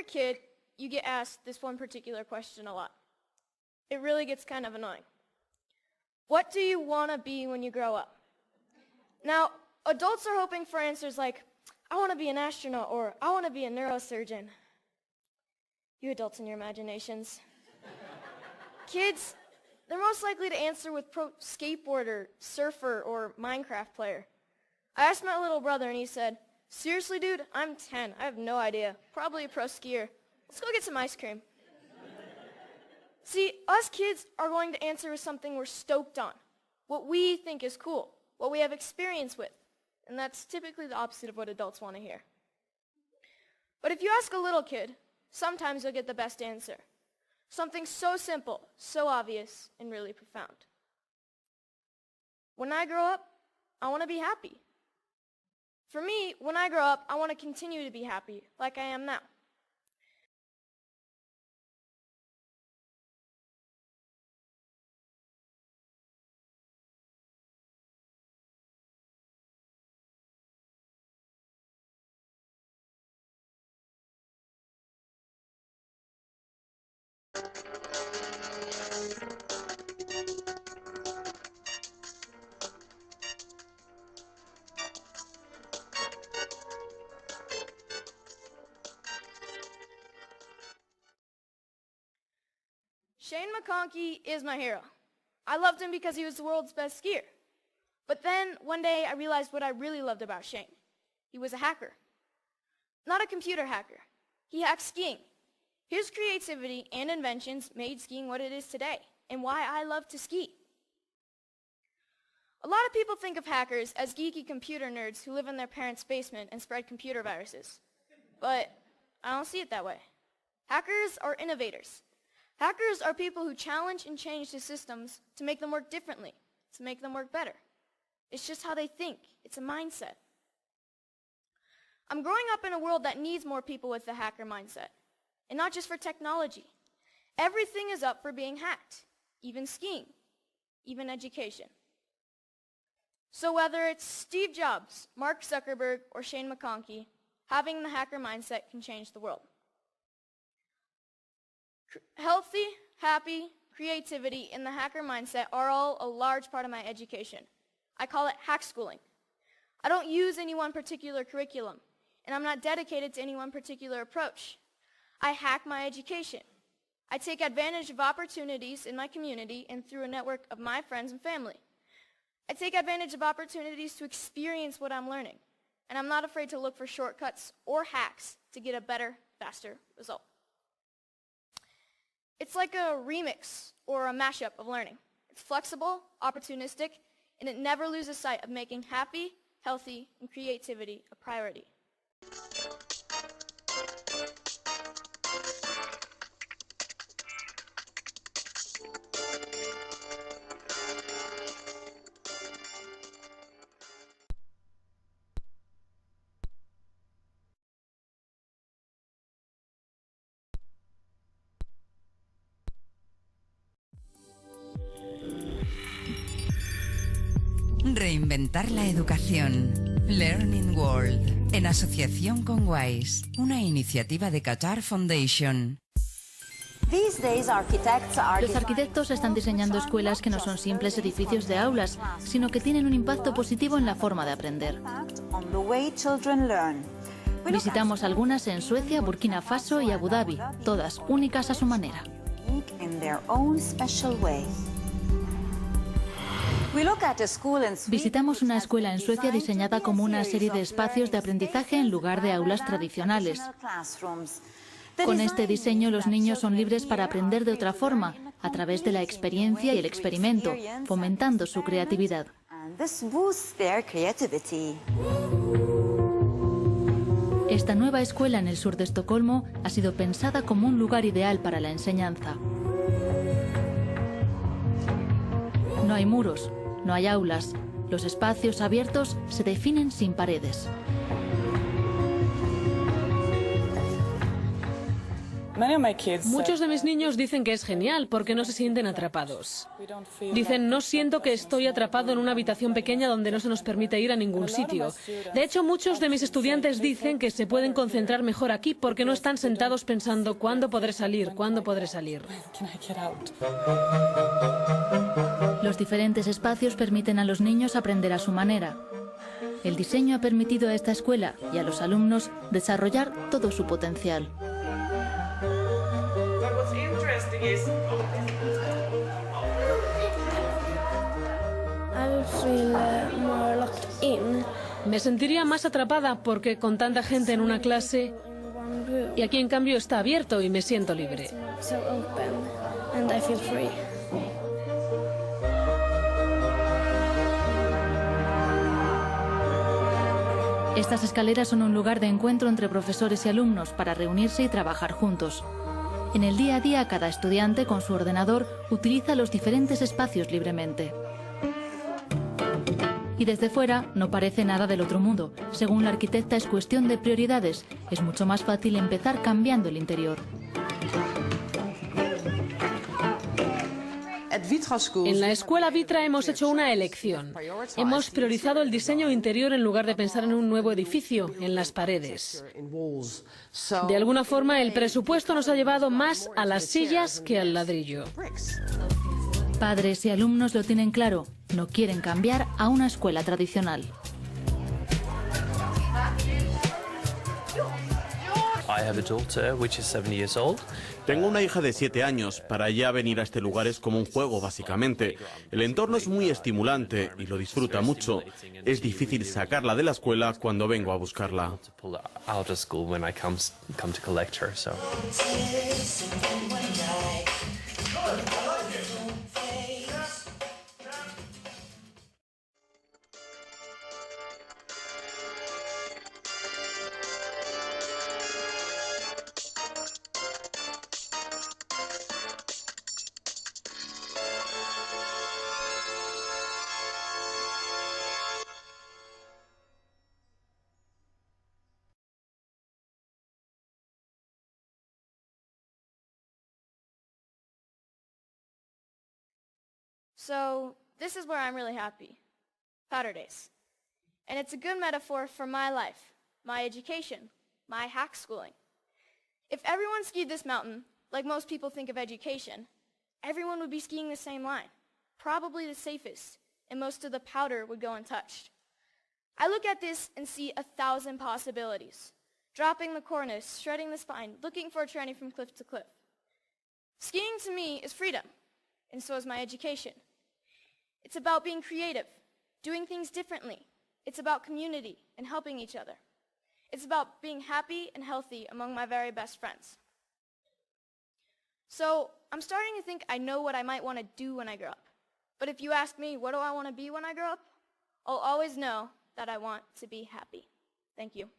kid, you get asked this one particular question a lot. It really gets kind of annoying. What do you want to be when you grow up? Now, adults are hoping for answers like, I want to be an astronaut, or I want to be a neurosurgeon. You adults and your imaginations. Kids, they're most likely to answer with pro skateboarder, surfer, or Minecraft player. I asked my little brother and he said, seriously, dude, I'm 10. I have no idea. Probably a pro skier. Let's go get some ice cream. See, us kids are going to answer with something we're stoked on, what we think is cool, what we have experience with, and that's typically the opposite of what adults want to hear. But if you ask a little kid, sometimes you'll get the best answer, something so simple, so obvious, and really profound. When I grow up, I want to be happy. For me, when I grow up, I want to continue to be happy, like I am now. Shane McConkey is my hero. I loved him because he was the world's best skier. But then, one day, I realized what I really loved about Shane. He was a hacker. Not a computer hacker. He hacked skiing. His creativity and inventions made skiing what it is today, and why I love to ski. A lot of people think of hackers as geeky computer nerds who live in their parents' basement and spread computer viruses. But I don't see it that way. Hackers are innovators. Hackers are people who challenge and change the systems to make them work differently, to make them work better. It's just how they think. It's a mindset. I'm growing up in a world that needs more people with the hacker mindset. And not just for technology. Everything is up for being hacked, even skiing, even education. So whether it's Steve Jobs, Mark Zuckerberg, or Shane McConkey, having the hacker mindset can change the world. Healthy, happy, creativity, and the hacker mindset are all a large part of my education. I call it hack schooling. I don't use any one particular curriculum, and I'm not dedicated to any one particular approach. I hack my education. I take advantage of opportunities in my community and through a network of my friends and family. I take advantage of opportunities to experience what I'm learning, and I'm not afraid to look for shortcuts or hacks to get a better, faster result. It's like a remix or a mashup of learning. It's flexible, opportunistic, and it never loses sight of making happy, healthy, and creativity a priority. Reinventar la educación. Learning World, en asociación con WISE, una iniciativa de Qatar Foundation. Los arquitectos están diseñando escuelas que no son simples edificios de aulas, sino que tienen un impacto positivo en la forma de aprender. Visitamos algunas en Suecia, Burkina Faso y Abu Dhabi, todas únicas a su manera. Visitamos una escuela en Suecia diseñada como una serie de espacios de aprendizaje en lugar de aulas tradicionales. Con este diseño, los niños son libres para aprender de otra forma, a través de la experiencia y el experimento, fomentando su creatividad. Esta nueva escuela en el sur de Estocolmo ha sido pensada como un lugar ideal para la enseñanza. No hay muros, no hay aulas. Los espacios abiertos se definen sin paredes. Muchos de mis niños dicen que es genial porque no se sienten atrapados. Dicen, no siento que estoy atrapado en una habitación pequeña donde no se nos permite ir a ningún sitio. De hecho, muchos de mis estudiantes dicen que se pueden concentrar mejor aquí porque no están sentados pensando ¿cuándo podré salir? ¿Cuándo podré salir? Los diferentes espacios permiten a los niños aprender a su manera. El diseño ha permitido a esta escuela y a los alumnos desarrollar todo su potencial. Me sentiría más atrapada porque con tanta gente en una clase y aquí en cambio está abierto y me siento libre. Estas escaleras son un lugar de encuentro entre profesores y alumnos para reunirse y trabajar juntos. En el día a día, cada estudiante con su ordenador utiliza los diferentes espacios libremente. Y desde fuera no parece nada del otro mundo. Según la arquitecta, es cuestión de prioridades. Es mucho más fácil empezar cambiando el interior. En la escuela Vitra hemos hecho una elección. Hemos priorizado el diseño interior en lugar de pensar en un nuevo edificio, en las paredes. De alguna forma, el presupuesto nos ha llevado más a las sillas que al ladrillo. Padres y alumnos lo tienen claro. No quieren cambiar a una escuela tradicional. Tengo una hija de 7 años. Para ella venir a este lugar es como un juego, básicamente. El entorno es muy estimulante y lo disfruta mucho. Es difícil sacarla de la escuela cuando vengo a buscarla. So this is where I'm really happy. Powder days. And it's a good metaphor for my life, my education, my hack schooling. If everyone skied this mountain, like most people think of education, everyone would be skiing the same line, probably the safest, and most of the powder would go untouched. I look at this and see 1,000 possibilities. Dropping the cornice, shredding the spine, looking for a tranny from cliff to cliff. Skiing to me is freedom, and so is my education. It's about being creative, doing things differently. It's about community and helping each other. It's about being happy and healthy among my very best friends. So I'm starting to think I know what I might want to do when I grow up. But if you ask me, what do I want to be when I grow up? I'll always know that I want to be happy. Thank you.